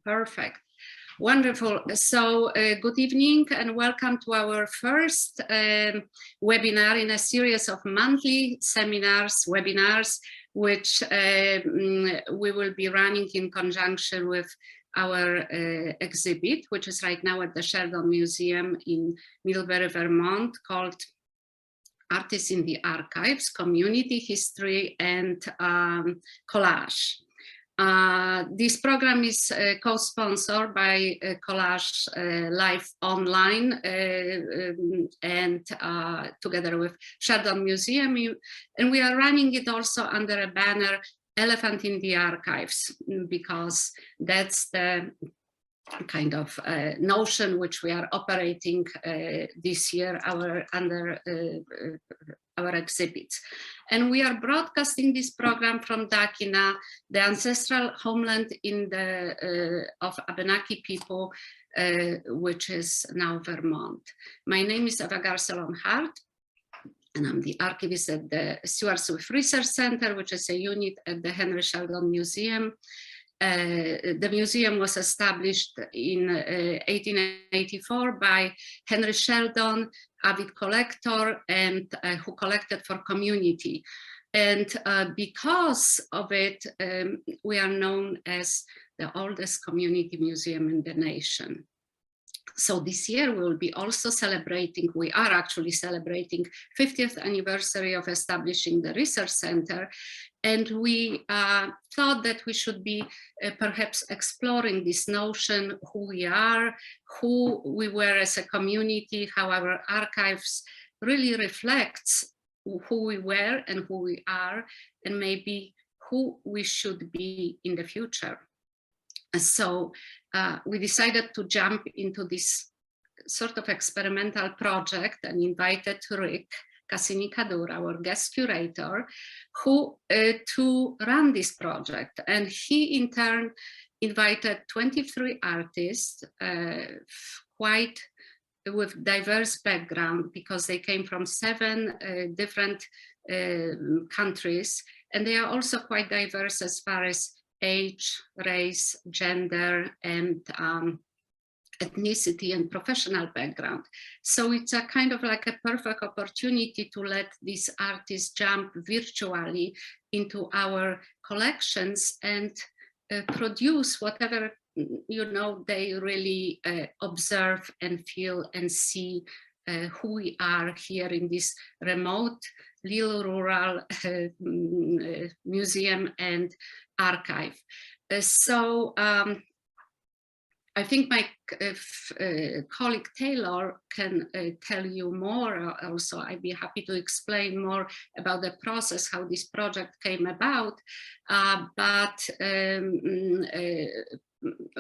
Perfect. Wonderful. So good evening and welcome to our first webinar in a series of monthly seminars, webinars, which we will be running in conjunction with our exhibit, which is right now at the Sheldon Museum in Middlebury, Vermont, called Artists in the Archives, Community History and Collage. This program is co-sponsored by Collage Live Online and together with Sheldon Museum, and we are running it also under a banner Elephant in the Archives, because that's the kind of notion which we are operating this year under our exhibits. And we are broadcasting this program from Dakina, the ancestral homeland in the of Abenaki people, which is now Vermont. My name is Garcelon-Hart, and I'm the archivist at the Stewart-Swift Research Center, which is a unit at the Henry Sheldon Museum. The museum was established in 1884 by Henry Sheldon, avid collector, and who collected for community. And because of it, we are known as the oldest community museum in the nation. So this year we will be also celebrating, we are actually celebrating 50th anniversary of establishing the research center. And we thought that we should be perhaps exploring this notion, who we are, who we were as a community, how our archives really reflects who we were and who we are, and maybe who we should be in the future. So we decided to jump into this sort of experimental project and invited Ric Kasini Kadour, our guest curator, who to run this project. And he in turn invited 23 artists, quite with diverse background, because they came from 7 different countries, and they are also quite diverse as far as age, race, gender, and ethnicity and professional background. So it's a kind of like a perfect opportunity to let these artists jump virtually into our collections and produce whatever they really observe and feel and see who we are here in this remote, little rural museum and archive. So I think my colleague Taylor can tell you more. Also, I'd be happy to explain more about the process, how this project came about. But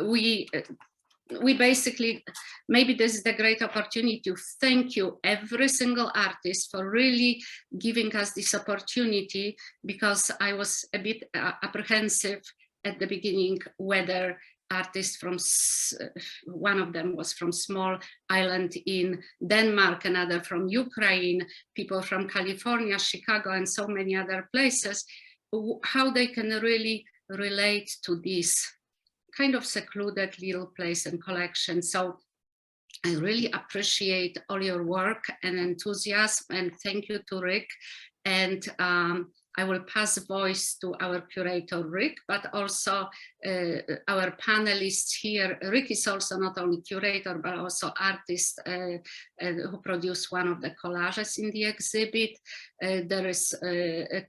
we basically, maybe this is the great opportunity to thank you, every single artist, for really giving us this opportunity, because I was a bit apprehensive at the beginning whether artists from, one of them was from small island in Denmark, another from Ukraine, people from California, Chicago, and so many other places, how they can really relate to this kind of secluded little place and collection. So I really appreciate all your work and enthusiasm, and thank you to Ric. And I will pass the voice to our curator, Ric, but also our panelists here. Ric is also not only curator, but also artist who produced one of the collages in the exhibit. There is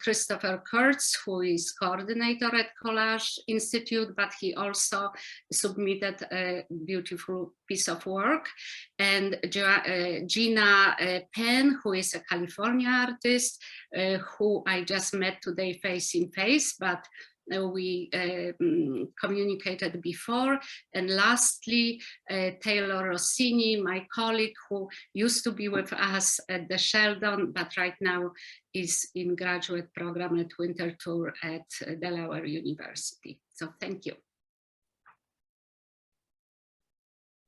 Christopher Kurtz, who is coordinator at Collage Institute, but he also submitted a beautiful piece of work. And Jeanna Penn, who is a California artist, who I just met today face in face, but we communicated before. And lastly, Taylor Rossini, my colleague, who used to be with us at the Sheldon, but right now is in graduate program at Winterthur at Delaware University. So thank you.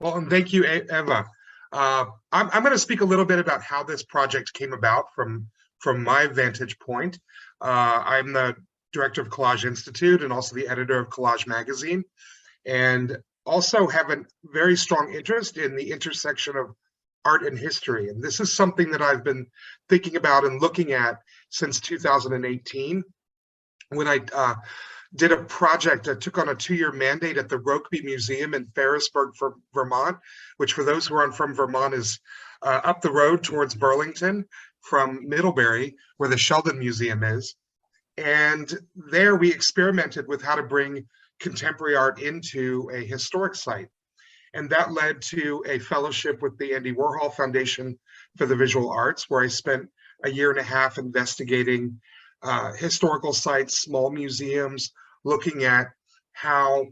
Well, and thank you, Eva. I'm going to speak a little bit about how this project came about from my vantage point. I'm the director of Collage Institute and also the editor of Collage magazine. And also have a very strong interest in the intersection of art and history. And this is something that I've been thinking about and looking at since 2018, when I did a project that took on a 2-year mandate at the Rokeby Museum in Ferrisburgh, Vermont, which for those who aren't from Vermont is up the road towards Burlington from Middlebury, where the Sheldon Museum is. And there we experimented with how to bring contemporary art into a historic site. And that led to a fellowship with the Andy Warhol Foundation for the Visual Arts, where I spent a year and a half investigating historical sites, small museums, looking at how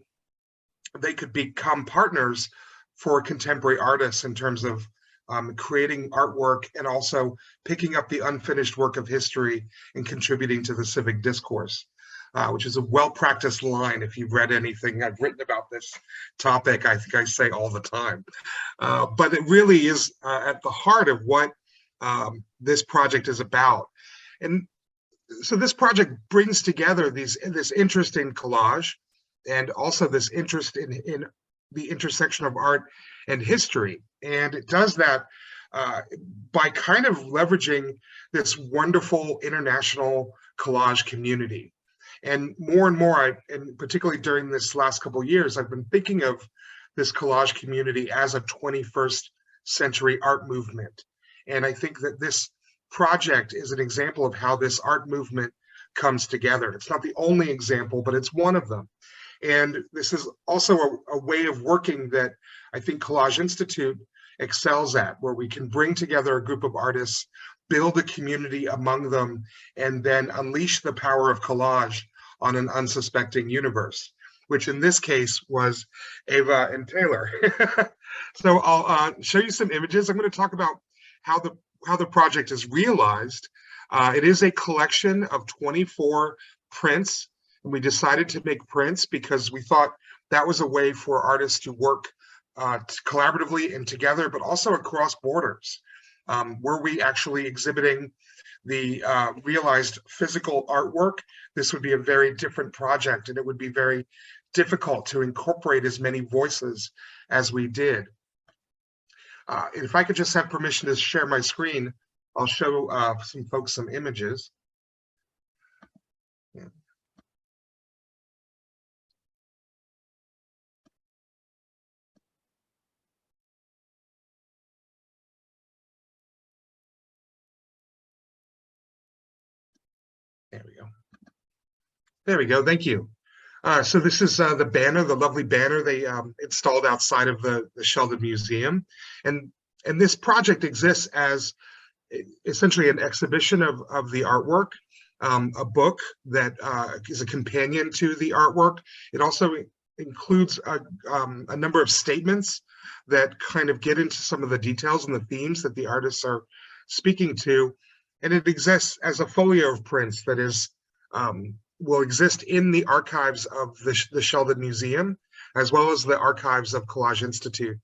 they could become partners for contemporary artists in terms of creating artwork and also picking up the unfinished work of history and contributing to the civic discourse, which is a well-practiced line. If you've read anything I've written about this topic, I think I say all the time. But it really is at the heart of what this project is about. And so this project brings together this interest in collage and also this interest in the intersection of art and history. And it does that by kind of leveraging this wonderful international collage community. And more, and particularly during this last couple of years, I've been thinking of this collage community as a 21st century art movement. And I think that this project is an example of how this art movement comes together. It's not the only example, but it's one of them. And this is also a way of working that I think Collage Institute excels at, where we can bring together a group of artists, build a community among them, and then unleash the power of collage on an unsuspecting universe, which in this case was Ava and Taylor. So I'll show you some images. I'm going to talk about how the project is realized. It is a collection of 24 prints. And we decided to make prints because we thought that was a way for artists to work collaboratively and together, but also across borders. Were we actually exhibiting the realized physical artwork, this would be a very different project, and it would be very difficult to incorporate as many voices as we did. If I could just have permission to share my screen, I'll show some folks some images. Yeah. There we go. There we go. Thank you. So this is the banner, the lovely banner they installed outside of the Sheldon Museum. And this project exists as essentially an exhibition of the artwork, a book that is a companion to the artwork. It also includes a number of statements that kind of get into some of the details and the themes that the artists are speaking to. And it exists as a folio of prints that is will exist in the archives of the Sheldon Museum, as well as the archives of Collage Institute,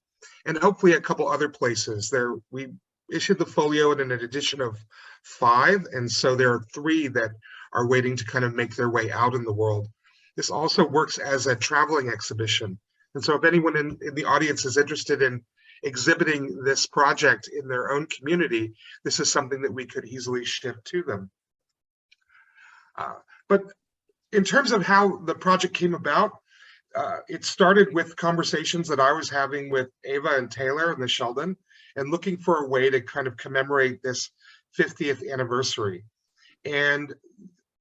and hopefully a couple other places. We issued the folio in an edition of 5, and so there are 3 that are waiting to kind of make their way out in the world. This also works as a traveling exhibition, and so if anyone in the audience is interested in exhibiting this project in their own community, this is something that we could easily ship to them. But in terms of how the project came about, it started with conversations that I was having with Ava and Taylor and the Sheldon, and looking for a way to kind of commemorate this 50th anniversary. And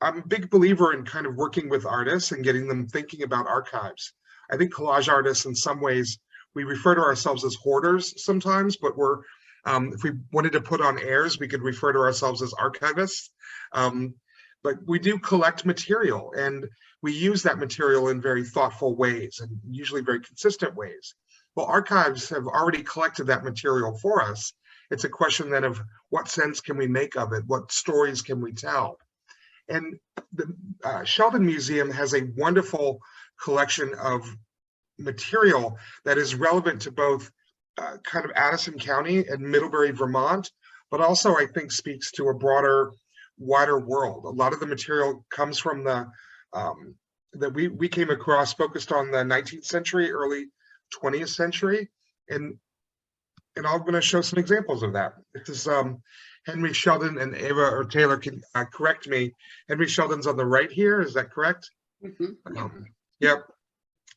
I'm a big believer in kind of working with artists and getting them thinking about archives. I think collage artists, in some ways, we refer to ourselves as hoarders sometimes, but we're, if we wanted to put on airs, we could refer to ourselves as archivists. But we do collect material, and we use that material in very thoughtful ways and usually very consistent ways. Well, archives have already collected that material for us. It's a question then of what sense can we make of it? What stories can we tell? And the Sheldon Museum has a wonderful collection of material that is relevant to both kind of Addison County and Middlebury, Vermont, but also I think speaks to a broader, wider world. A lot of the material comes from the that we came across focused on the 19th century, early 20th century. And I'm going to show some examples of that. This is Henry Sheldon, and Ava or Taylor can correct me. Henry Sheldon's on the right here, is that correct? Yep.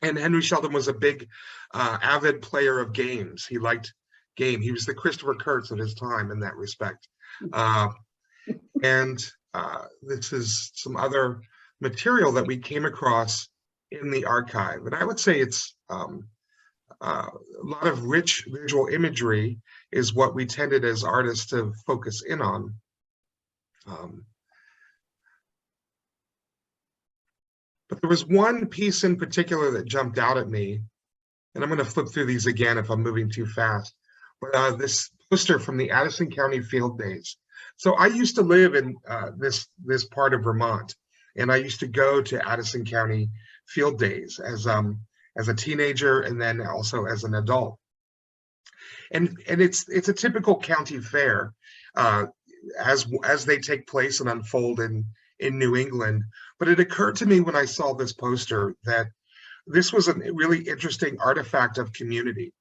And Henry Sheldon was a big avid player of games. He liked game. He was the Christopher Kurtz of his time in that respect. And this is some other material that we came across in the archive. And I would say it's a lot of rich visual imagery is what we tended as artists to focus in on. But there was one piece in particular that jumped out at me, and I'm going to flip through these again if I'm moving too fast. But this poster from the Addison County Field Days. So I used to live in this part of Vermont, and I used to go to Addison County Field Days as a teenager and then also as an adult. And it's a typical county fair as they take place and unfold in New England. But it occurred to me when I saw this poster that this was a really interesting artifact of community.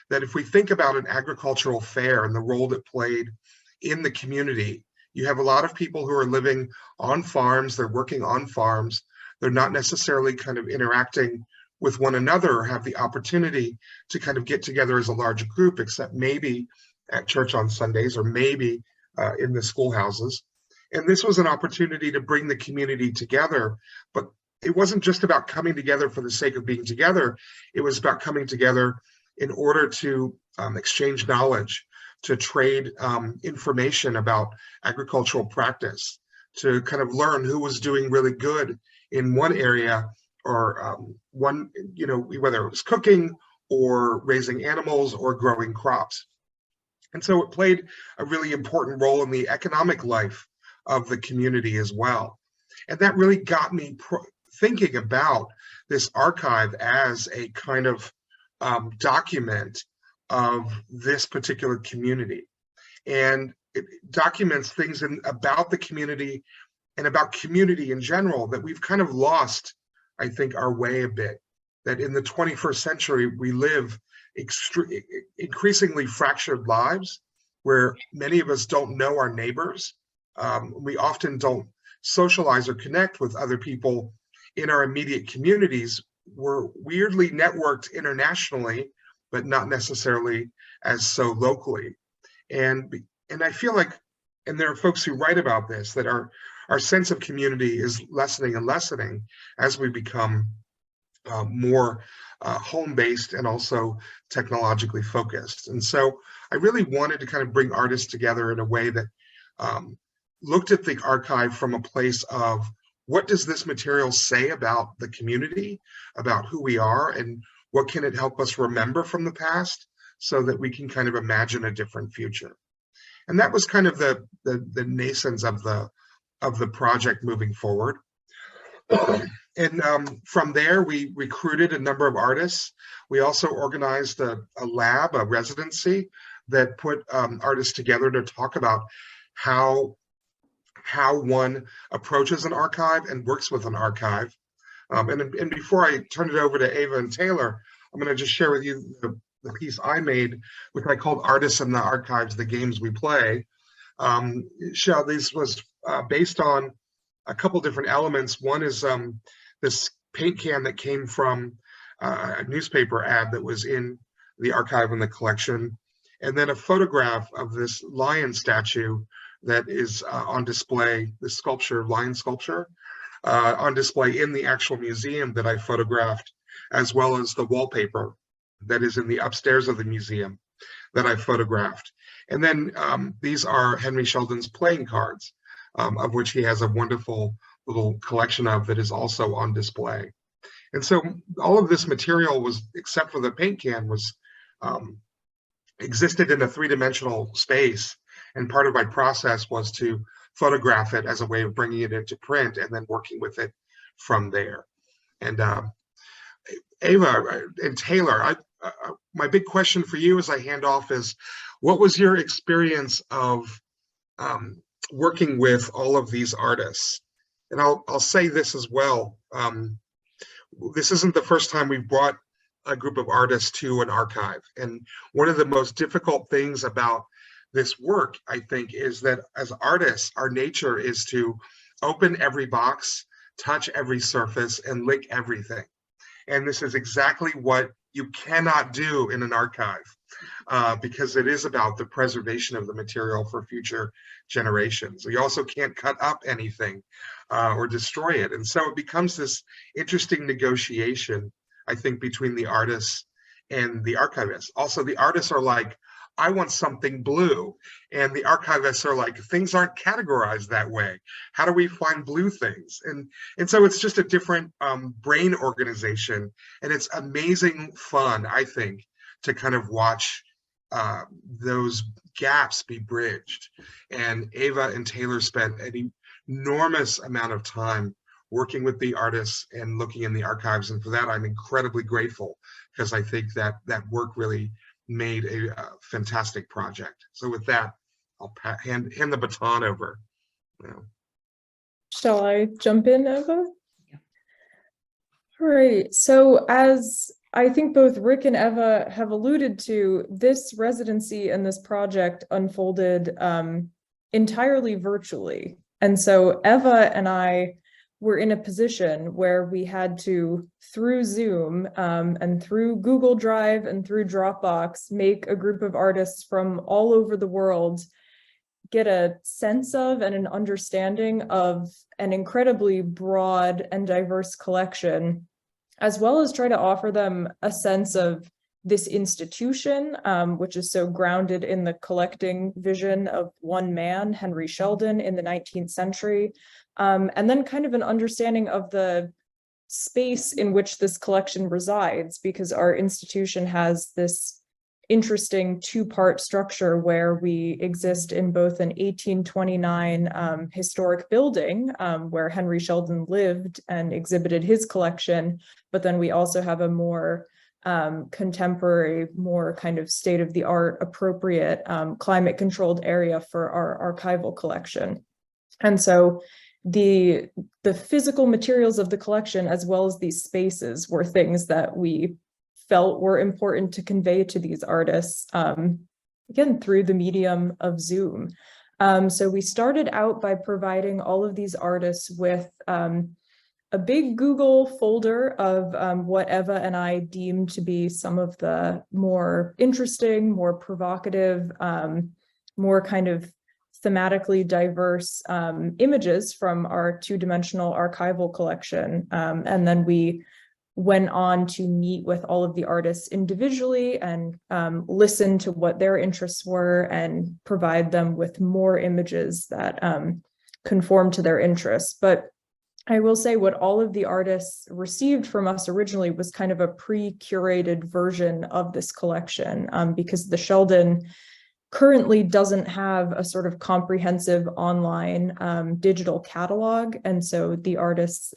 That if we think about an agricultural fair and the role it played in the community, you have a lot of people who are living on farms, they're working on farms, they're not necessarily kind of interacting with one another or have the opportunity to kind of get together as a large group, except maybe at church on Sundays or maybe in the schoolhouses. And this was an opportunity to bring the community together, but it wasn't just about coming together for the sake of being together. It was about coming together in order to exchange knowledge, to trade information about agricultural practice, to kind of learn who was doing really good in one area or one, whether it was cooking or raising animals or growing crops. And so it played a really important role in the economic life of the community as well. And that really got me thinking about this archive as a kind of document of this particular community. And it documents things about the community and about community in general that we've kind of lost, I think, our way a bit. That in the 21st century, we live increasingly fractured lives where many of us don't know our neighbors. We often don't socialize or connect with other people in our immediate communities. We're weirdly networked internationally, but not necessarily as so locally. And I feel like, and there are folks who write about this, that our sense of community is lessening and lessening as we become more home-based and also technologically focused. And so I really wanted to kind of bring artists together in a way that looked at the archive from a place of, what does this material say about the community, about who we are, and what can it help us remember from the past so that we can kind of imagine a different future? And that was kind of the nascence of the project moving forward. And from there, we recruited a number of artists. We also organized a lab, a residency, that put artists together to talk about how one approaches an archive and works with an archive. And before I turn it over to Ava and Taylor, I'm going to just share with you the piece I made, which I called Artists in the Archives, the Games We Play. This was based on a couple different elements. One is this paint can that came from a newspaper ad that was in the archive in the collection, and then a photograph of this lion statue that is on display, this sculpture, lion sculpture, on display in the actual museum that I photographed, as well as the wallpaper that is in the upstairs of the museum that I photographed. And then these are Henry Sheldon's playing cards, of which he has a wonderful little collection of that is also on display. And so all of this material was, except for the paint can, was existed in a three-dimensional space. And part of my process was to photograph it as a way of bringing it into print and then working with it from there. And Ava and Taylor, my big question for you as I hand off is, what was your experience of working with all of these artists? And I'll say this as well. This isn't the first time we've brought a group of artists to an archive. And one of the most difficult things about this work, I think, is that as artists, our nature is to open every box, touch every surface, and lick everything. And this is exactly what you cannot do in an archive, because it is about the preservation of the material for future generations. You also can't cut up anything or destroy it. And so it becomes this interesting negotiation, I think, between the artists and the archivists. Also, the artists are like, I want something blue. And the archivists are like, things aren't categorized that way. How do we find blue things? And so it's just a different brain organization. And it's amazing fun, I think, to kind of watch those gaps be bridged. And Ava and Taylor spent an enormous amount of time working with the artists and looking in the archives. And for that, I'm incredibly grateful, because I think that that work really made a fantastic project. So with that, I'll hand the baton over. Shall I jump in, Eva? Yeah. All right. So as I think both Rick and Eva have alluded to, this residency and this project unfolded entirely virtually. And so Eva and I were in a position where we had to, through Zoom and through Google Drive and through Dropbox, make a group of artists from all over the world get a sense of and an understanding of an incredibly broad and diverse collection, as well as try to offer them a sense of this institution, which is so grounded in the collecting vision of one man, Henry Sheldon, in the 19th century, and then kind of an understanding of the space in which this collection resides, because our institution has this interesting two-part structure where we exist in both an 1829 historic building where Henry Sheldon lived and exhibited his collection, but then we also have a more contemporary, more kind of state-of-the-art, appropriate, climate-controlled area for our archival collection. And so the physical materials of the collection, as well as these spaces, were things that we felt were important to convey to these artists, again, through the medium of Zoom. So we started out by providing all of these artists with a big Google folder of what Eva and I deemed to be some of the more interesting, more provocative, more kind of thematically diverse images from our two-dimensional archival collection. And then we went on to meet with all of the artists individually and listen to what their interests were and provide them with more images that conform to their interests. But I will say what all of the artists received from us originally was kind of a pre-curated version of this collection, because the Sheldon currently doesn't have a sort of comprehensive online digital catalog. And so the artists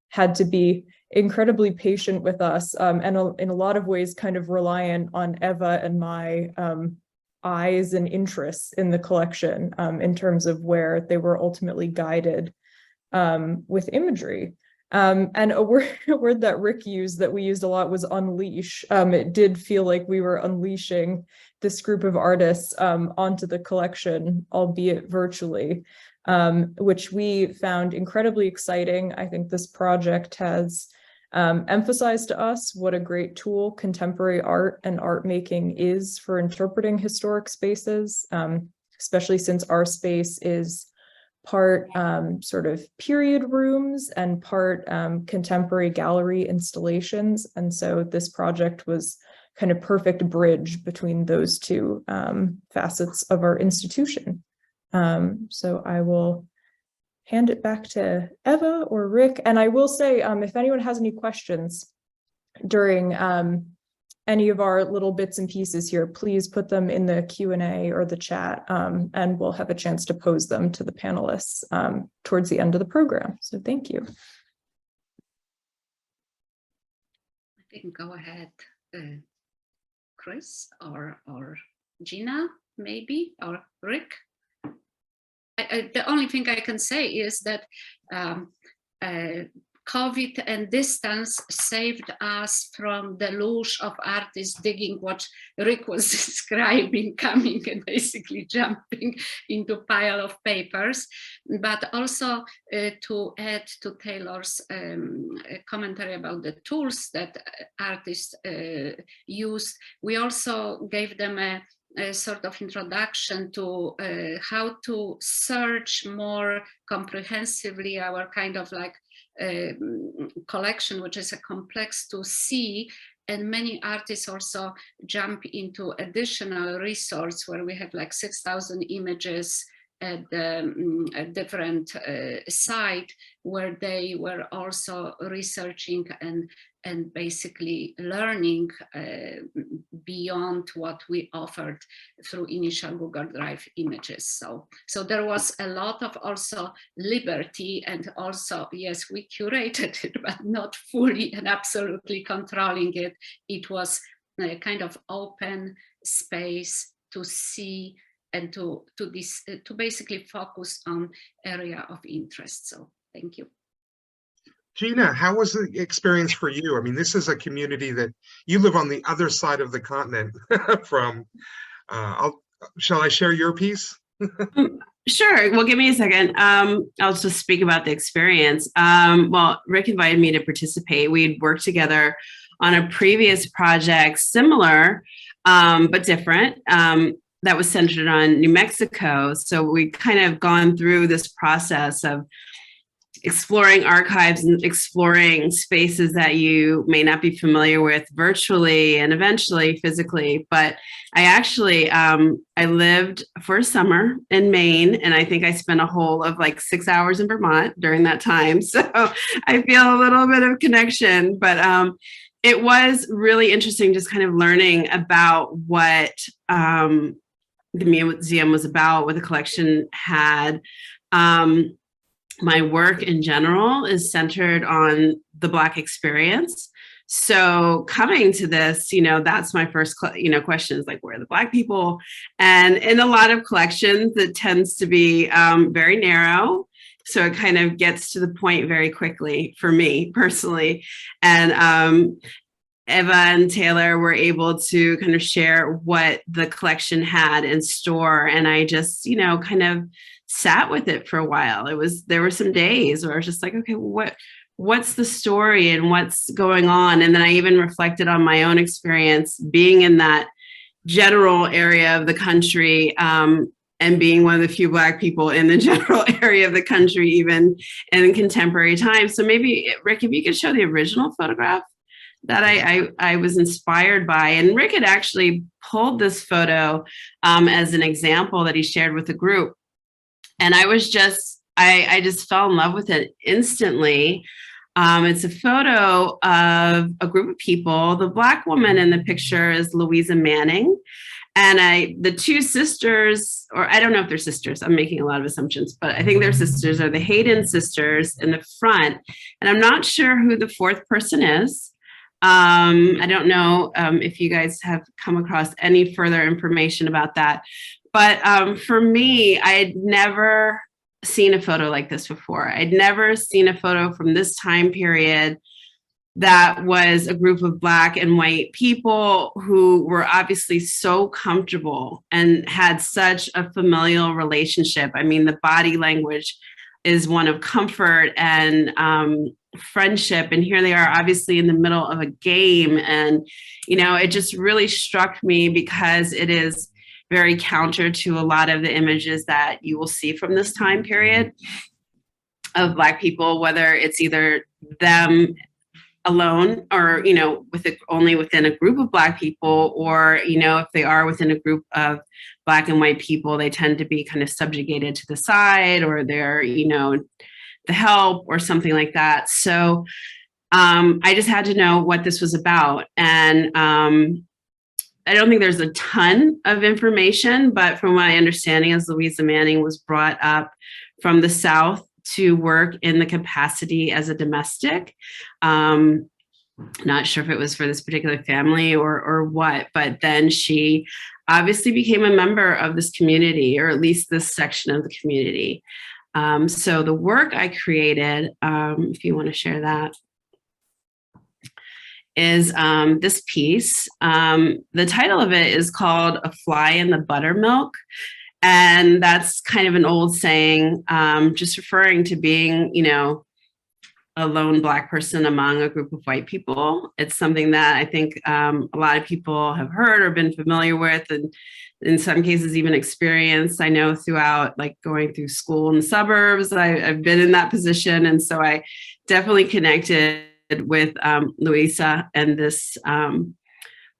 had to be incredibly patient with us, and in a lot of ways kind of reliant on Eva and my eyes and interests in the collection in terms of where they were ultimately guided with imagery. And a word that Rick used that we used a lot was unleash. It did feel like we were unleashing this group of artists onto the collection, albeit virtually, which we found incredibly exciting. I think this project has emphasized to us what a great tool contemporary art and art making is for interpreting historic spaces, especially since our space is part sort of period rooms and part contemporary gallery installations. And so this project was kind of perfect bridge between those two facets of our institution. So I will hand it back to Eva or Rick. And I will say, if anyone has any questions during any of our little bits and pieces here, please put them in the Q&A or the chat, and we'll have a chance to pose them to the panelists towards the end of the program. So thank you. I think go ahead, Chris or Jeanna, maybe, or Rick. The only thing I can say is that COVID and distance saved us from the deluge of artists digging what Ric was describing, coming and basically jumping into a pile of papers, but also to add to Taylor's commentary about the tools that artists use. We also gave them a sort of introduction to how to search more comprehensively our kind of like collection, which is a complex to see. And many artists also jump into additional resource where we have like 6,000 images at a different site, where they were also researching and basically learning beyond what we offered through initial Google Drive images. So there was a lot of also liberty, and also, yes, we curated it, but not fully and absolutely controlling it. It was a kind of open space to see and to basically focus on area of interest. So thank you. Jeanna, how was the experience for you? I mean, this is a community that you live on the other side of the continent from. Shall I share your piece? Sure. Well, give me a second. I'll just speak about the experience. Well, Ric invited me to participate. We had worked together on a previous project, similar, but different, that was centered on New Mexico. So we kind of gone through this process of exploring archives and exploring spaces that you may not be familiar with virtually and eventually physically. But I actually, I lived for a summer in Maine, and I think I spent a whole of like 6 hours in Vermont during that time. So I feel a little bit of connection, but it was really interesting just kind of learning about what the museum was about, what the collection had. My work in general is centered on the Black experience. So coming to this, that's my first, question is like, where are the Black people? And in a lot of collections, it tends to be very narrow. So it kind of gets to the point very quickly for me personally. And Eva and Taylor were able to kind of share what the collection had in store. And I just, kind of sat with it for a while. There were some days where I was just like, okay, what's the story and what's going on? And then I even reflected on my own experience being in that general area of the country, and being one of the few Black people in the general area of the country, even in contemporary times. So maybe, Ric, if you could show the original photograph that I was inspired by. And Ric had actually pulled this photo as an example that he shared with the group. And I just fell in love with it instantly. It's a photo of a group of people. The Black woman in the picture is Louisa Manning. And the two sisters, or I don't know if they're sisters, I'm making a lot of assumptions, but I think they're sisters, are the Hayden sisters in the front. And I'm not sure who the fourth person is. I don't know if you guys have come across any further information about that. But for me, I had never seen a photo like this before. I'd never seen a photo from this time period that was a group of Black and white people who were obviously so comfortable and had such a familial relationship. I mean, the body language is one of comfort and friendship. And here they are, obviously in the middle of a game. And, it just really struck me because it is very counter to a lot of the images that you will see from this time period of Black people, whether it's either them alone or, only within a group of Black people, or, if they are within a group of Black and white people, they tend to be kind of subjugated to the side, or they're, the help or something like that. So I just had to know what this was about. And I don't think there's a ton of information, but from my understanding, as Louisa Manning was brought up from the South to work in the capacity as a domestic. Not sure if it was for this particular family or what, but then she obviously became a member of this community, or at least this section of the community. So the work I created, if you want to share that, is this piece. The title of it is called A Fly in the Buttermilk. And that's kind of an old saying, just referring to being, you know, a lone Black person among a group of white people. It's something that I think a lot of people have heard or been familiar with, and in some cases even experienced. I know throughout, like, going through school in the suburbs, I've been in that position. And so I definitely connected with Louisa and this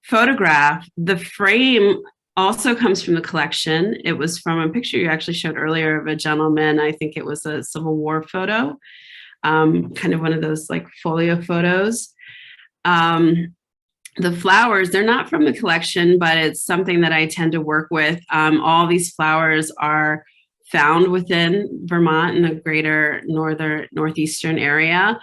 photograph. The frame also comes from the collection. It was from a picture you actually showed earlier of a gentleman. I think it was a Civil War photo, kind of one of those like folio photos. The flowers, they're not from the collection, but it's something that I tend to work with. All these flowers are found within Vermont in the greater northeastern area,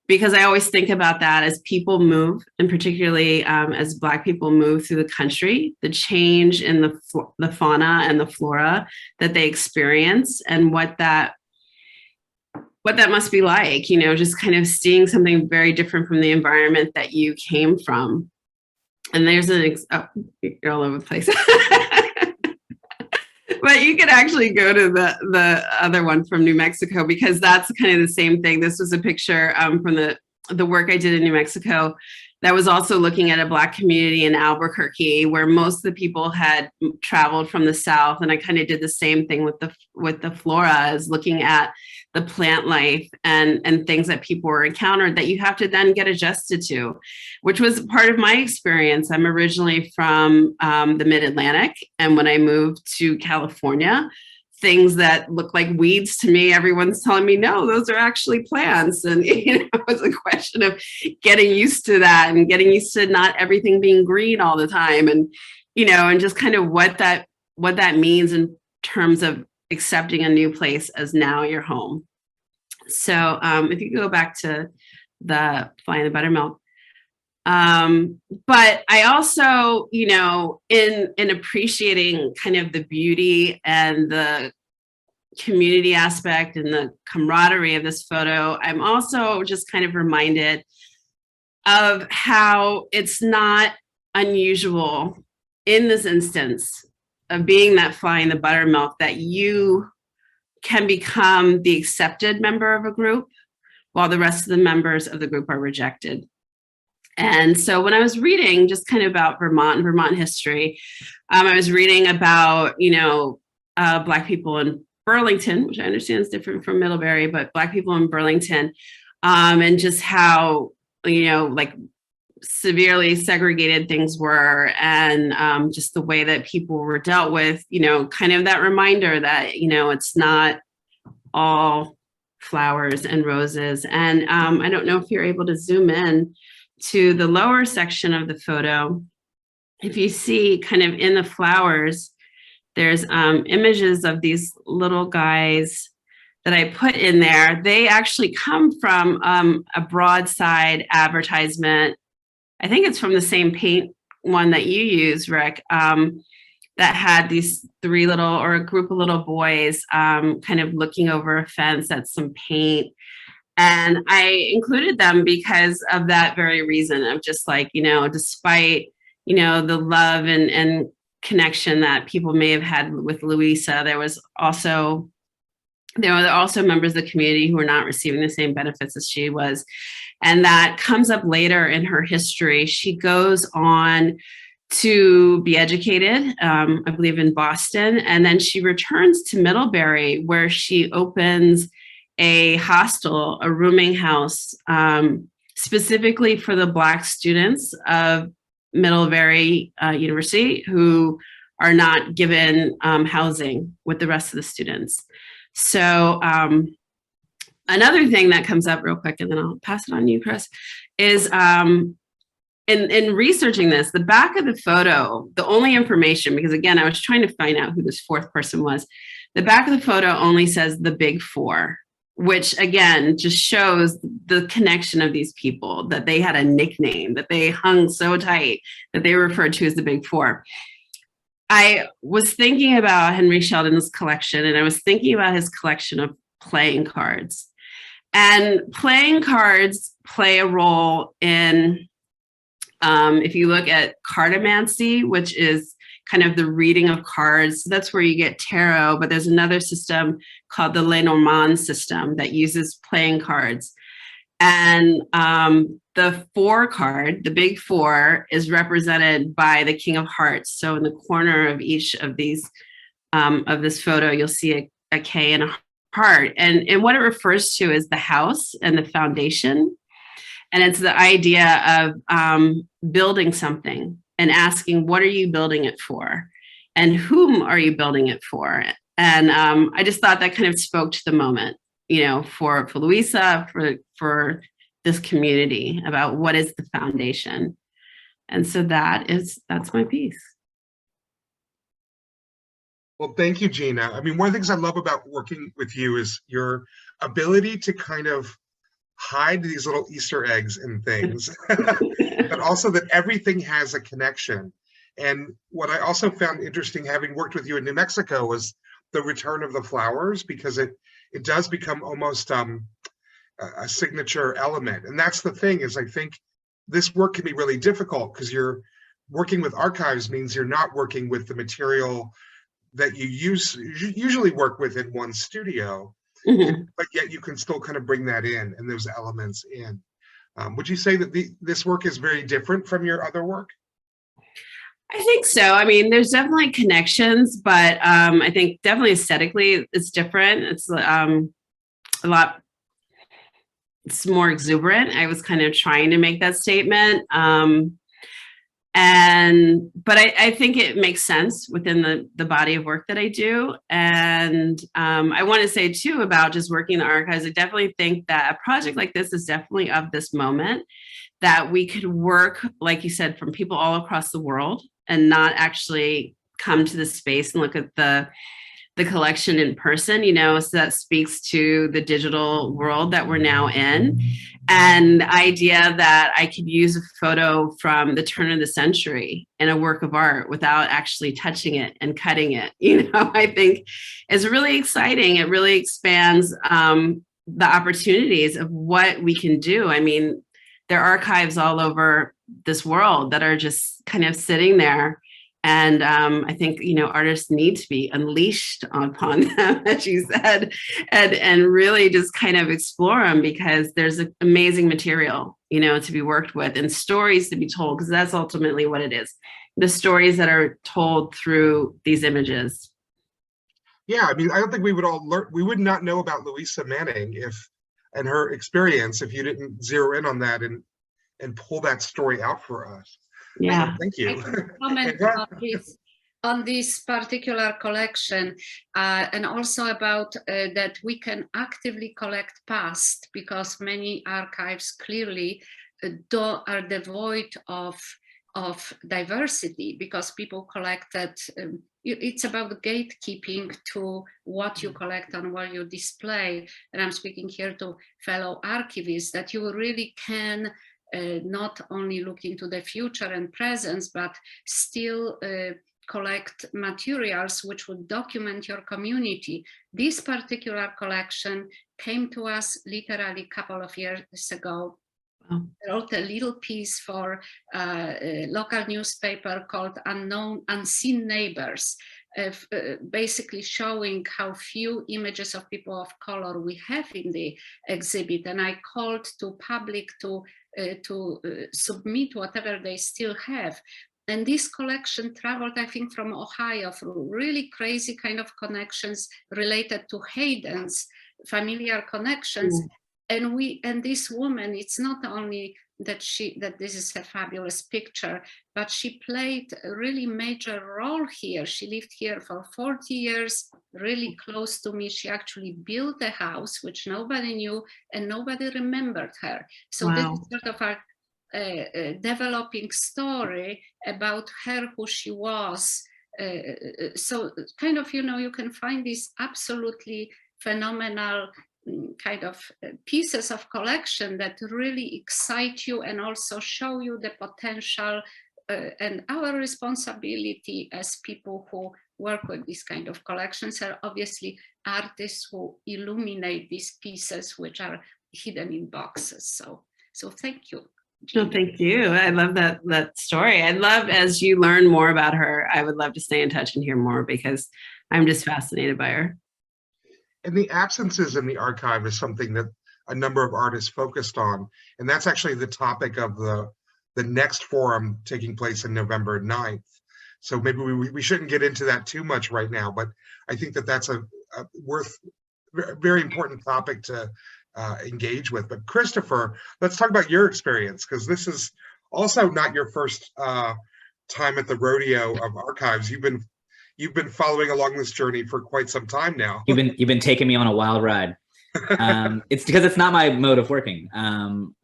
because I always think about that as people move, and particularly as Black people move through the country, the change in the fauna and the flora that they experience, and what that must be like, you know, just kind of seeing something very different from the environment that you came from. And there's you're all over the place. But you could actually go to the other one from New Mexico, because that's kind of the same thing. This was a picture from the work I did in New Mexico that was also looking at a Black community in Albuquerque, where most of the people had traveled from the South. And I kind of did the same thing with the flora, as looking at the plant life and things that people were encountered that you have to then get adjusted to, which was part of my experience. I'm originally from the Mid-Atlantic. And when I moved to California, things that look like weeds to me, everyone's telling me, no, those are actually plants. And you know, it was a question of getting used to that, and getting used to not everything being green all the time. And, you know, and just kind of what that means in terms of accepting a new place as now your home. So if you go back to the Fly in the Buttermilk. But I also, you know, in appreciating kind of the beauty and the community aspect and the camaraderie of this photo, I'm also just kind of reminded of how it's not unusual in this instance of being that fly in the buttermilk, that you can become the accepted member of a group while the rest of the members of the group are rejected. And so when I was reading just kind of about Vermont and Vermont history, I was reading about, you know, Black people in Burlington, which I understand is different from Middlebury, but Black people in Burlington, and just how, you know, like severely segregated things were, and just the way that people were dealt with, you know, kind of that reminder that, you know, it's not all flowers and roses. And I don't know if you're able to zoom in to the lower section of the photo. If you see kind of in the flowers, there's images of these little guys that I put in there. They actually come from a broadside advertisement. I think it's from the same paint one that you use, Rick, that had these three little, or a group of little boys kind of looking over a fence at some paint. And I included them because of that very reason of just like, you know, despite, you know, the love and connection that people may have had with Louisa, there were also members of the community who were not receiving the same benefits as she was. And that comes up later in her history. She goes on to be educated, I believe in Boston, and then she returns to Middlebury, where she opens a hostel, a rooming house, specifically for the Black students of Middlebury University who are not given housing with the rest of the students. So another thing that comes up real quick, and then I'll pass it on to you, Chris, is in researching this, the back of the photo, the only information, because again, I was trying to find out who this fourth person was, the back of the photo only says the Big Four, which again, just shows the connection of these people, that they had a nickname, that they hung so tight, that they were referred to as the Big Four. I was thinking about Henry Sheldon's collection, and I was thinking about his collection playing cards. And playing cards play a role in, if you look at cartomancy, which is kind of the reading of cards, that's where you get tarot, but there's another system called the Lenormand system that uses playing cards. And the 4 card, the big 4, is represented by the King of Hearts. So in the corner of each of these, of this photo, you'll see a K and a heart. And what it refers to is the house and the foundation. And it's the idea of building something and asking, what are you building it for? And whom are you building it for? And I just thought that kind of spoke to the moment, you know, for Louisa, for this community, about what is the foundation. And so that's my piece. Well, thank you, Jeanna. I mean, one of the things I love about working with you is your ability to kind of hide these little Easter eggs and things, but also that everything has a connection. And what I also found interesting, having worked with you in New Mexico, was the return of the flowers, because it does become almost a signature element. And that's the thing, is I think this work can be really difficult because you're working with archives means you're not working with the material that you usually work with in one studio, but yet you can still kind of bring that in and those elements in. Would you say that this work is very different from your other work? I think so. I mean, there's definitely connections, but I think definitely aesthetically it's different. It's it's more exuberant. I was kind of trying to make that statement. But I think it makes sense within the body of work that I do. And I want to say too, about just working in the archives, I definitely think that a project like this is definitely of this moment, that we could work, like you said, from people all across the world and not actually come to the space and look at the collection in person, you know, so that speaks to the digital world that we're now in. And the idea that I could use a photo from the turn of the century in a work of art without actually touching it and cutting it, you know, I think is really exciting. It really expands the opportunities of what we can do. I mean, there are archives all over this world that are just kind of sitting there. And I think, you know, artists need to be unleashed upon them, as you said, and really just kind of explore them, because there's amazing material, you know, to be worked with and stories to be told, because that's ultimately what it is. The stories that are told through these images. Yeah, I mean, I don't think we would all learn, we would not know about Louisa Manning and her experience if you didn't zero in on that and pull that story out for us. Yeah, thank you. I can comment on this particular collection, and also about that we can actively collect past, because many archives clearly are devoid of diversity, because people collected. It's about gatekeeping to what you collect and what you display. And I'm speaking here to fellow archivists, that you really can not only look into the future and presence, but still collect materials which would document your community. This particular collection came to us literally a couple of years ago. I wrote a little piece for a local newspaper called Unseen Neighbors, basically showing how few images of people of color we have in the exhibit. And I called to public to submit whatever they still have. And this collection traveled, I think, from Ohio through really crazy kind of connections related to Hayden's familiar connections. And this woman, it's not only that this is a fabulous picture, but she played a really major role here. She lived here for 40 years, really close to me. She actually built a house which nobody knew and nobody remembered her. So wow. This is sort of a developing story about her, who she was. So kind of, you know, you can find these absolutely phenomenal kind of pieces of collection that really excite you and also show you the potential and our responsibility as people who work with these kind of collections are obviously artists who illuminate these pieces which are hidden in boxes. So thank you. No, thank you. I love that story. I'd love, as you learn more about her, I would love to stay in touch and hear more, because I'm just fascinated by her. And the absences in the archive is something that a number of artists focused on. And that's actually the topic of the next forum taking place in November 9th. So maybe we shouldn't get into that too much right now, but I think that that's a very important topic to engage with. But Christopher, let's talk about your experience, because this is also not your first time at the rodeo of archives. You've been following along this journey for quite some time now. You've been taking me on a wild ride. It's because it's not my mode of working.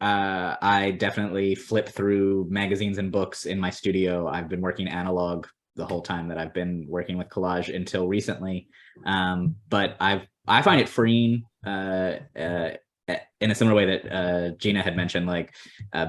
I definitely flip through magazines and books in my studio. I've been working analog the whole time that I've been working with collage until recently. But I find it freeing in a similar way that Jeanna had mentioned, like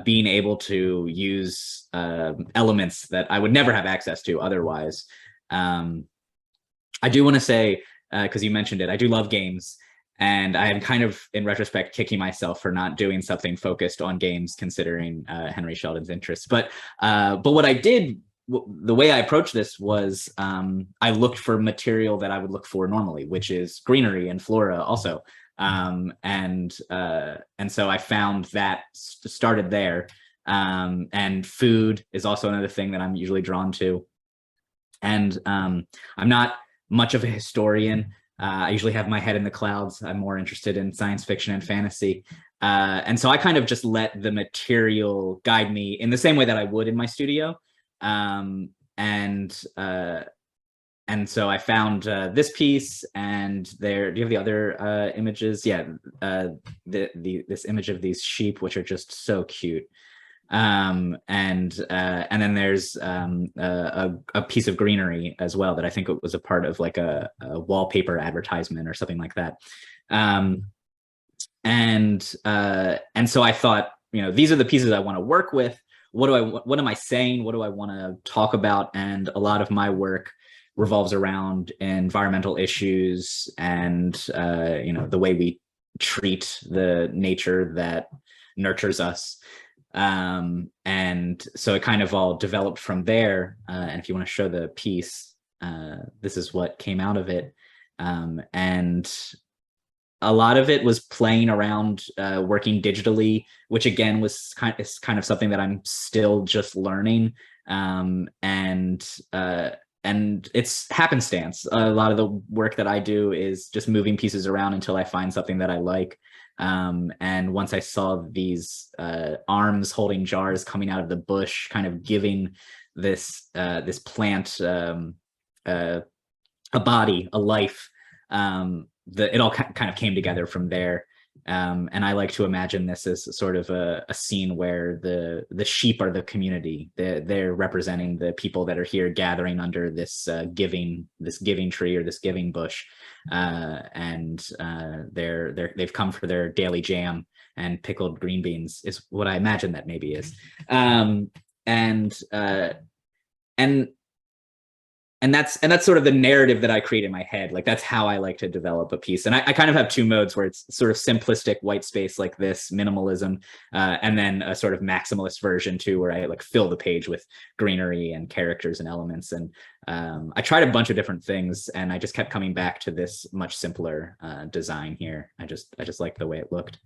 being able to use elements that I would never have access to otherwise. I do want to say, because you mentioned it, I do love games. And I am kind of, in retrospect, kicking myself for not doing something focused on games, considering Henry Sheldon's interests. But what I did, the way I approached this was I looked for material that I would look for normally, which is greenery and flora also. And so I found that started there. And food is also another thing that I'm usually drawn to. And I'm not much of a historian. I usually have my head in the clouds. I'm more interested in science fiction and fantasy. And so I kind of just let the material guide me in the same way that I would in my studio. And so I found this piece, and there, do you have the other images? Yeah, this image of these sheep, which are just so cute. And then there's a piece of greenery as well that I think it was a part of like a wallpaper advertisement or something like that. And so I thought, you know, these are the pieces I want to work with. What am I saying? What do I want to talk about? And a lot of my work revolves around environmental issues and you know, the way we treat the nature that nurtures us. And so it kind of all developed from there. And if you want to show the piece, this is what came out of it. And a lot of it was playing around, working digitally, which again was kind of something that I'm still just learning. And it's happenstance. A lot of the work that I do is just moving pieces around until I find something that I like. And once I saw these arms holding jars coming out of the bush, kind of giving this plant a body, a life, it all kind of came together from there. And I like to imagine this as sort of a scene where the sheep are the community. They're representing the people that are here gathering under this giving tree or this giving bush. And they've come for their daily jam, and pickled green beans is what I imagine that maybe is. And that's sort of the narrative that I create in my head. Like, that's how I like to develop a piece. And I kind of have two modes, where it's sort of simplistic white space like this, minimalism, and then a sort of maximalist version too, where I like fill the page with greenery and characters and elements. And I tried a bunch of different things, and I just kept coming back to this much simpler design here. I just liked the way it looked.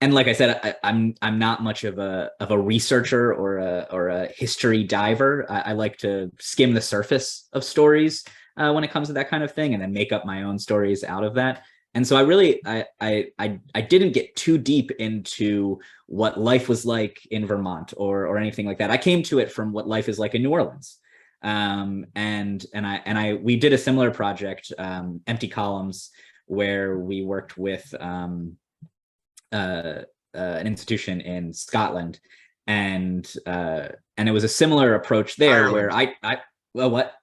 And like I said, I'm not much of a researcher or a history diver. I like to skim the surface of stories when it comes to that kind of thing, and then make up my own stories out of that. And so I didn't get too deep into what life was like in Vermont or anything like that. I came to it from what life is like in New Orleans. We did a similar project, Empty Columns, where we worked with an institution in Scotland, and it was a similar approach there. Ireland. Where well, what?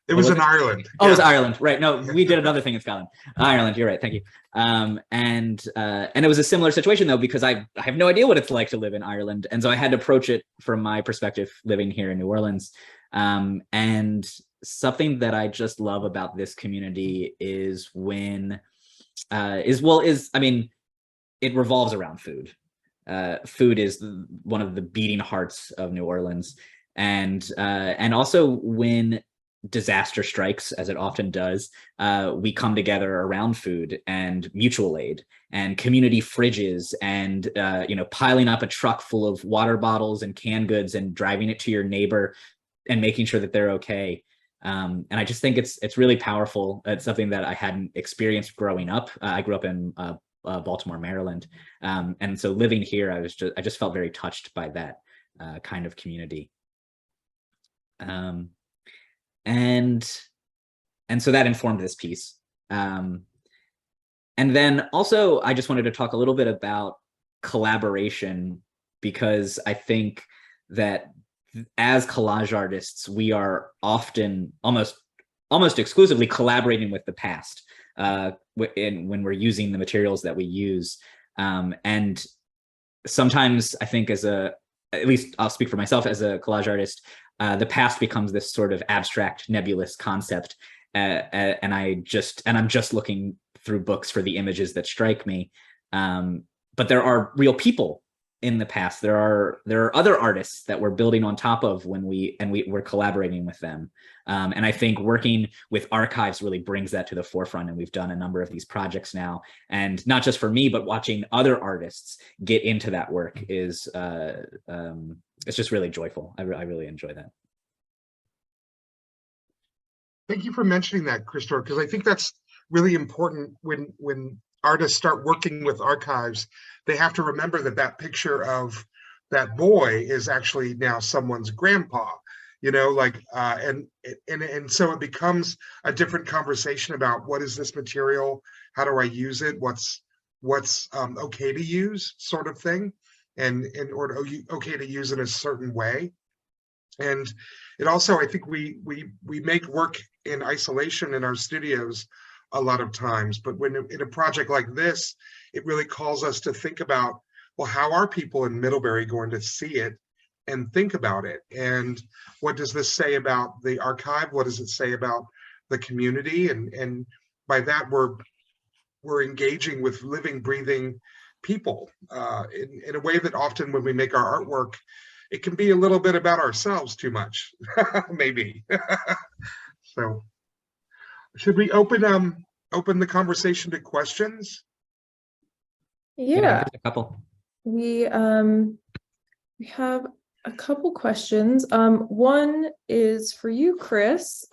It was in Ireland. Oh, it was Yeah. Ireland, right? No, we did another thing in Scotland. Ireland, you're right. Thank you. And it was a similar situation though, because I have no idea what it's like to live in Ireland, and so I had to approach it from my perspective, living here in New Orleans. And something that I just love about this community is I mean, it revolves around food. Food is one of the beating hearts of New Orleans, and also when disaster strikes, as it often does, we come together around food and mutual aid and community fridges and piling up a truck full of water bottles and canned goods and driving it to your neighbor and making sure that they're okay. And I just think it's really powerful. It's something that I hadn't experienced growing up. I grew up in Baltimore, Maryland, and so living here, I just felt very touched by that kind of community. And so that informed this piece. And then also, I just wanted to talk a little bit about collaboration, because I think that as collage artists, we are often almost exclusively collaborating with the past when we're using the materials that we use. And sometimes I think at least I'll speak for myself as a collage artist, the past becomes this sort of abstract, nebulous concept, and I'm just looking through books for the images that strike me. But there are real people in the past. There are other artists that we're building on top of when we're collaborating with them. And I think working with Archives really brings that to the forefront. And we've done a number of these projects now, and not just for me, but watching other artists get into that work is it's just really joyful. I really enjoy that. Thank you for mentioning that, Christopher, because I think that's really important when artists start working with Archives. They have to remember that picture of that boy is actually now someone's grandpa, and so it becomes a different conversation about what is this material, how do I use it, what's okay to use, sort of thing, and okay to use in a certain way. And it also, I think we make work in isolation in our studios a lot of times, but when in a project like this, it really calls us to think about, well, how are people in Middlebury going to see it and think about it? And what does this say about the archive? What does it say about the community? And by that, we're engaging with living, breathing people in a way that often when we make our artwork, it can be a little bit about ourselves too much, maybe. So should we open the conversation to questions? Yeah, a couple. we have a couple questions. One is for you, Chris.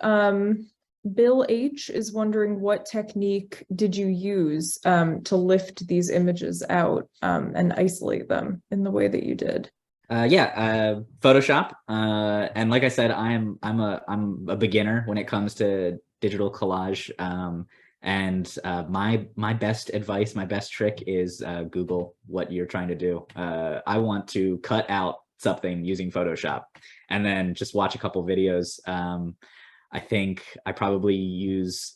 Bill H is wondering, what technique did you use to lift these images out and isolate them in the way that you did? Photoshop. And like I said, I'm a beginner when it comes to digital collage. And my best advice, my best trick is Google what you're trying to do. I want to cut out something using Photoshop and then just watch a couple videos. I think I probably use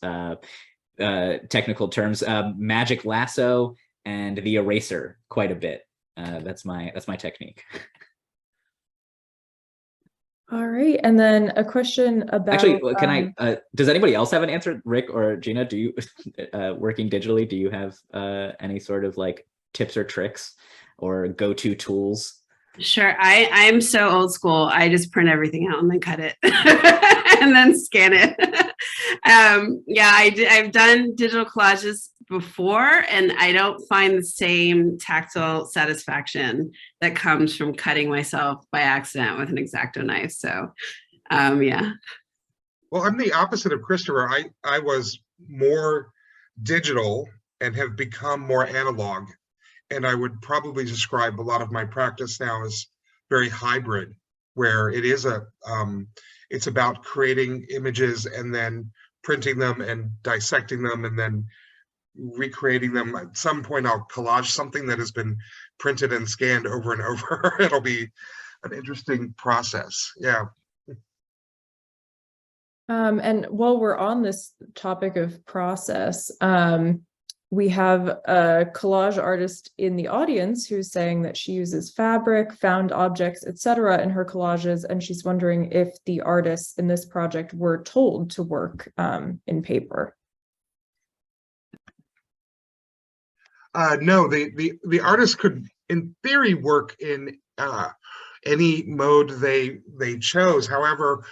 technical terms, magic lasso and the eraser quite a bit. That's my technique. All right, and then a question about— Actually, can does anybody else have an answer? Rick or Jeanna, do you, working digitally, do you have any sort of like tips or tricks or go-to tools? Sure. I'm so old school. I just print everything out and then cut it and then scan it. I've done digital collages before, and I don't find the same tactile satisfaction that comes from cutting myself by accident with an X-Acto knife. So, yeah. Well, I'm the opposite of Christopher. I was more digital and have become more analog. And I would probably describe a lot of my practice now as very hybrid, where it is it's about creating images and then printing them and dissecting them and then recreating them. At some point, I'll collage something that has been printed and scanned over and over. It'll be an interesting process. Yeah. And while we're on this topic of process, we have a collage artist in the audience who's saying that she uses fabric, found objects, etc. in her collages, and she's wondering if the artists in this project were told to work in paper. No, the artists could, in theory, work in any mode they chose. However,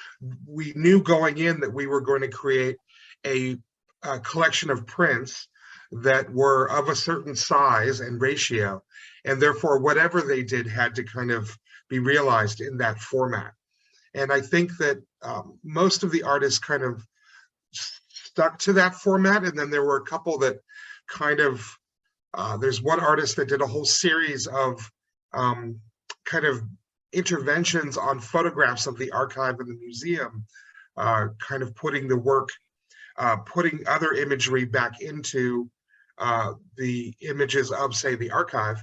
we knew going in that we were going to create a collection of prints that were of a certain size and ratio, and therefore whatever they did had to kind of be realized in that format. And I think that most of the artists kind of stuck to that format, and then there were a couple that kind of there's one artist that did a whole series of kind of interventions on photographs of the archive and the museum, kind of putting the work, putting other imagery back into the images of, say, the archive.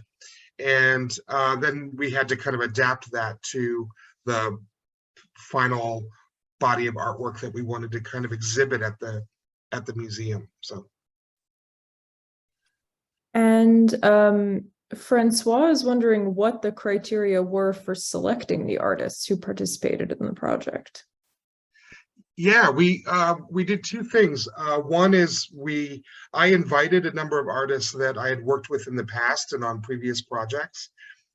And then we had to kind of adapt that to the final body of artwork that we wanted to kind of exhibit at the museum. So. And Francois is wondering what the criteria were for selecting the artists who participated in the project. Yeah, we did two things. One is I invited a number of artists that I had worked with in the past and on previous projects.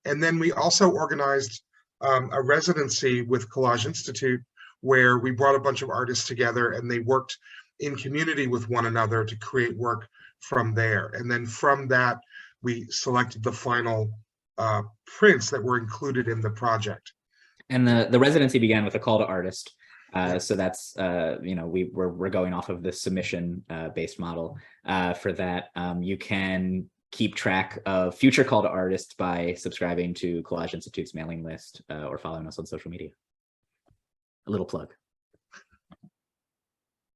And then we also organized a residency with Collage Institute, where we brought a bunch of artists together and they worked in community with one another to create work from there. And then from that, we selected the final prints that were included in the project. And the residency began with a call to artist. So that's, we're going off of the submission based model for that. You can keep track of future call to artists by subscribing to Collage Institute's mailing list or following us on social media. A little plug.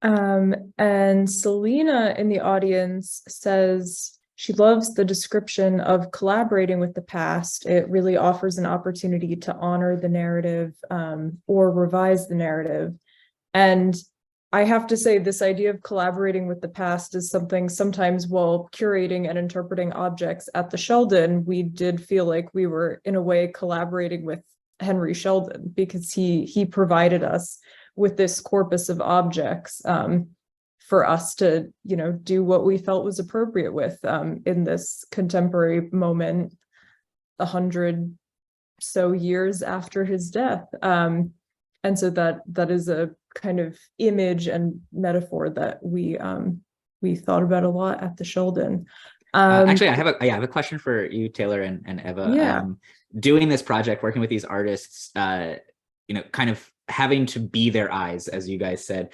And Selena in the audience says she loves the description of collaborating with the past. It really offers an opportunity to honor the narrative or revise the narrative. And I have to say, this idea of collaborating with the past is something sometimes while curating and interpreting objects at the Sheldon, we did feel like we were in a way collaborating with Henry Sheldon, because he provided us with this corpus of objects for us to, do what we felt was appropriate with in this contemporary moment, 100 so years after his death. And so that is a kind of image and metaphor that we thought about a lot at the Sheldon. Actually, I have a question for you, Taylor and Eva. Yeah. Doing this project, working with these artists, kind of having to be their eyes, as you guys said,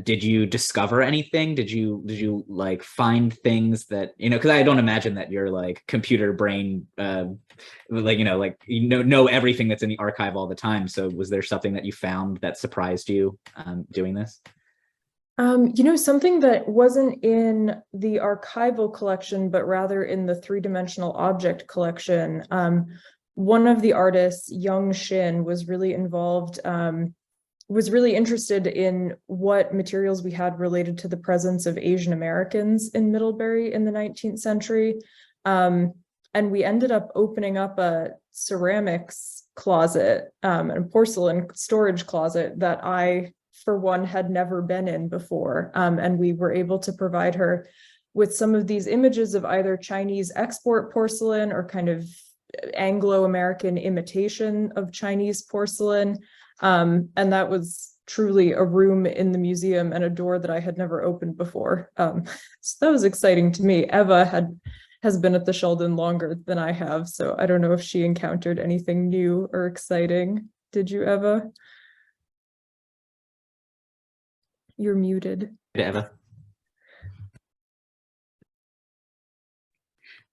did you discover anything? Did you like find things that, because I don't imagine that your like computer brain, know everything that's in the archive all the time. So was there something that you found that surprised you doing this? Something that wasn't in the archival collection, but rather in the three-dimensional object collection. One of the artists, Young Shin, was really involved, was really interested in what materials we had related to the presence of Asian Americans in Middlebury in the 19th century. And we ended up opening up a ceramics closet and a porcelain storage closet that I, for one, had never been in before. And we were able to provide her with some of these images of either Chinese export porcelain or kind of Anglo-American imitation of Chinese porcelain. And that was truly a room in the museum and a door that I had never opened before. So that was exciting to me. Eva has been at the Sheldon longer than I have, so I don't know if she encountered anything new or exciting. Did you, Eva? You're muted. Eva.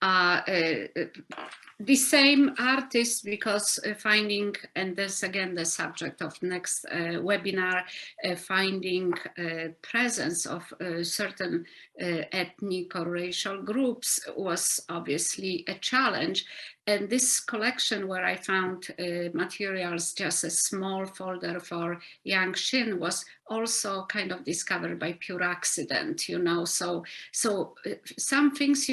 the same artists, because finding, and this again the subject of next webinar, finding presence of certain ethnic or racial groups was obviously a challenge. And this collection, where I found materials, just a small folder for Yang Xin, was also kind of discovered by pure accident, you know. So some things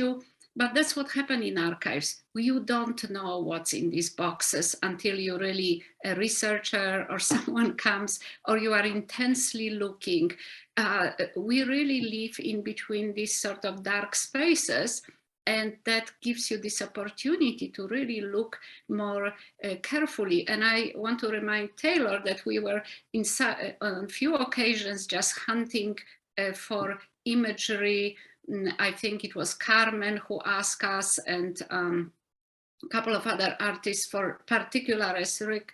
but that's what happened in archives. You don't know what's in these boxes until you really, a researcher or someone comes, or you are intensely looking. We really live in between these sort of dark spaces, and that gives you this opportunity to really look more carefully. And I want to remind Taylor that we were on a few occasions just hunting for imagery. I think it was Carmen who asked us, and a couple of other artists, for particular, as Ric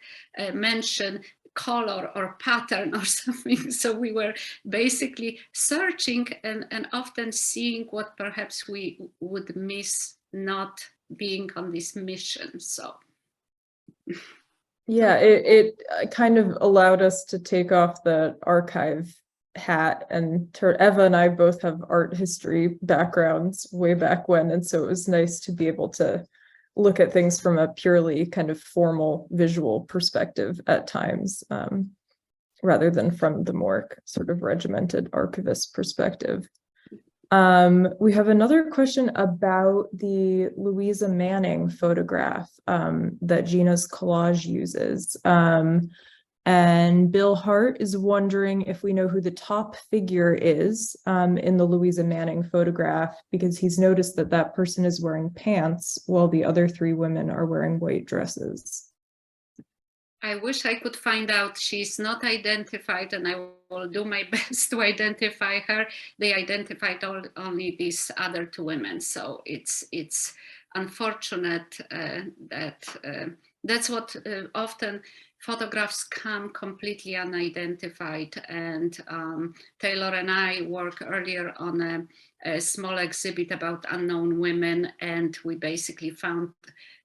mentioned, color or pattern or something. So we were basically searching and often seeing what perhaps we would miss not being on this mission. So yeah, it kind of allowed us to take off the archive hat, and Eva and I both have art history backgrounds way back when, and so it was nice to be able to look at things from a purely kind of formal visual perspective at times, rather than from the more sort of regimented archivist perspective. We have another question about the Louisa Manning photograph that Jeanna's collage uses. And Bill Hart is wondering if we know who the top figure is in the Louisa Manning photograph, because he's noticed that that person is wearing pants while the other three women are wearing white dresses. I wish I could find out. She's not identified, and I will do my best to identify her. They identified only these other two women, so it's unfortunate that that's what often photographs come completely unidentified. And Taylor and I worked earlier on a small exhibit about unknown women, and we basically found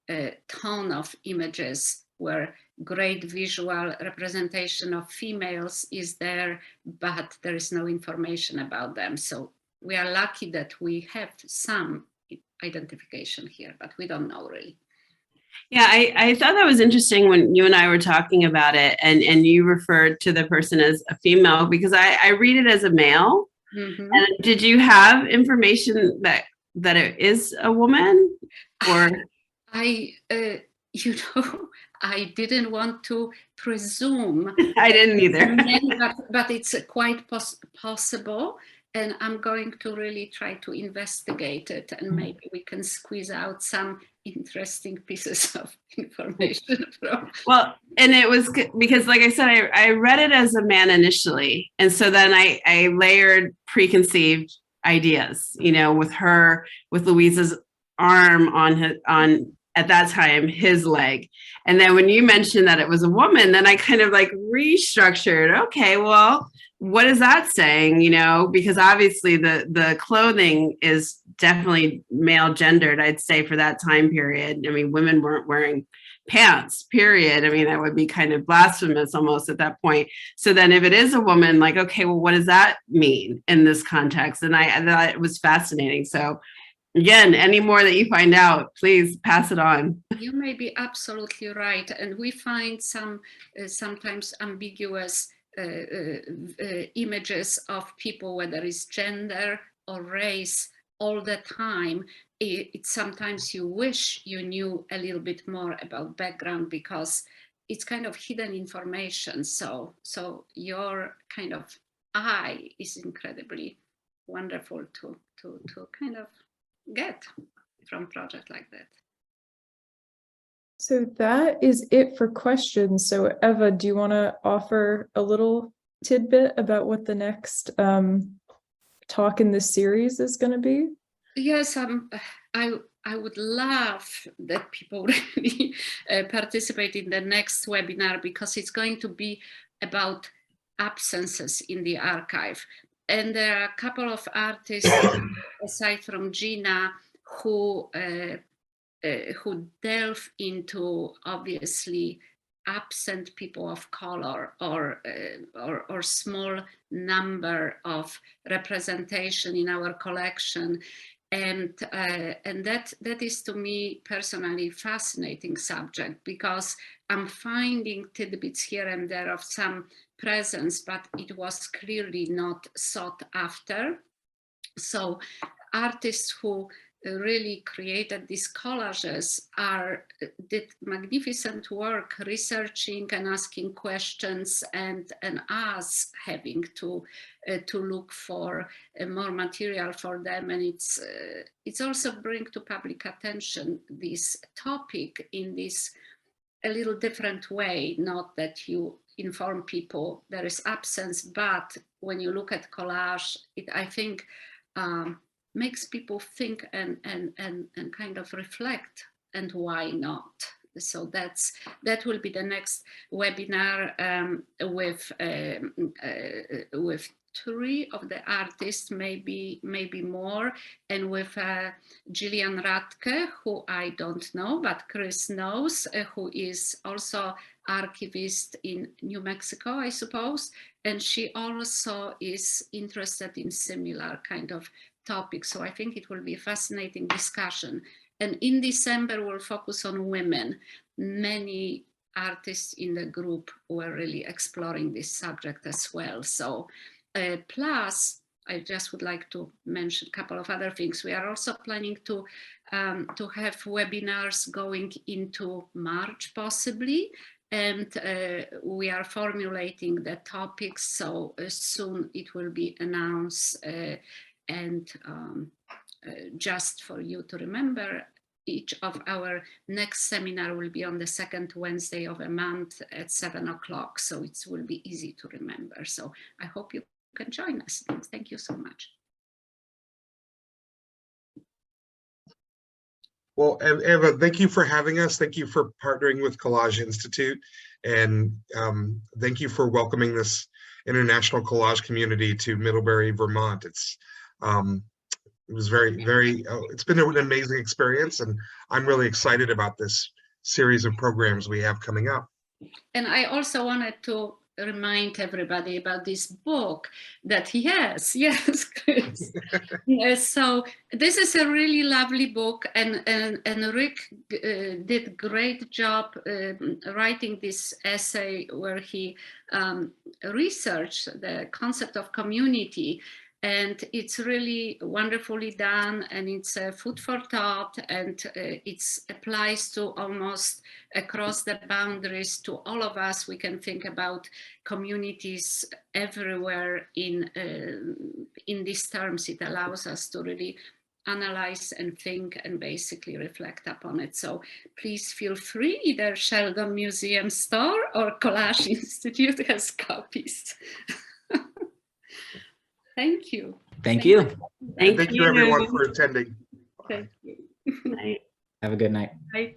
a ton of images where great visual representation of females is there, but there is no information about them. So we are lucky that we have some identification here, but we don't know really. Yeah, I thought that was interesting when you and I were talking about it, and you referred to the person as a female, because I read it as a male. Mm-hmm. And did you have information that it is a woman, or? I didn't want to presume. I didn't either. but it's quite possible. And I'm going to really try to investigate it, and maybe we can squeeze out some interesting pieces of information from. Well, and it was because, like I said, I read it as a man initially. And so then I layered preconceived ideas, you know, with Louisa's arm on at that time, his leg. And then when you mentioned that it was a woman, then I kind of like restructured. Okay, well, what is that saying? You know, because obviously the clothing is definitely male gendered, I'd say, for that time period. I mean, women weren't wearing pants, period. I mean, that would be kind of blasphemous almost at that point. So then if it is a woman, like, okay, well, what does that mean in this context? And I thought it was fascinating. So again, any more that you find out, please pass it on. You may be absolutely right. And we find some sometimes ambiguous images of people, whether it's gender or race, all the time. It's sometimes you wish you knew a little bit more about background, because it's kind of hidden information. So your kind of eye is incredibly wonderful to kind of get from a project like that. So that is it for questions. So Eva, do you want to offer a little tidbit about what the next talk in this series is going to be? Yes, I would love that people really participate in the next webinar, because it's going to be about absences in the archive. And there are a couple of artists, aside from Jeanna, who delve into obviously absent people of color or small number of representation in our collection. And that is, to me personally, fascinating subject, because I'm finding tidbits here and there of some presence, but it was clearly not sought after. So artists who really created these collages did magnificent work researching and asking questions, and us having to look for more material for them. And it's also bring to public attention this topic in this a little different way. Not that you inform people there is absence, but when you look at collage, I think makes people think and kind of reflect, and why not? So that will be the next webinar with 3 of the artists, maybe more, and with Gillian Radke, who I don't know, but Chris knows, who is also archivist in New Mexico, I suppose, and she also is interested in similar kind of topics. So I think it will be a fascinating discussion. And in December, we'll focus on women. Many artists in the group were really exploring this subject as well. So plus, I just would like to mention a couple of other things. We are also planning to have webinars going into March, possibly. And we are formulating the topics, so soon it will be announced. And just for you to remember, each of our next seminar will be on the second Wednesday of a month at 7 o'clock. So it will be easy to remember. So I hope you can join us. Thank you so much. Well, Eva, thank you for having us. Thank you for partnering with Collage Institute. And thank you for welcoming this international collage community to Middlebury, Vermont. It was it's been an amazing experience, and I'm really excited about this series of programs we have coming up. And I also wanted to remind everybody about this book that he has. Yes, Chris. Yes, so this is a really lovely book, and Ric did great job writing this essay where he researched the concept of community. And it's really wonderfully done, and it's food for thought, and it applies to almost across the boundaries to all of us. We can think about communities everywhere in these terms. It allows us to really analyze and think and basically reflect upon it. So please feel free, either Sheldon Museum Store or Collage Institute has copies. Thank you. Thank you. Thank you everyone for attending. Thank you. Night. Have a good night. Night.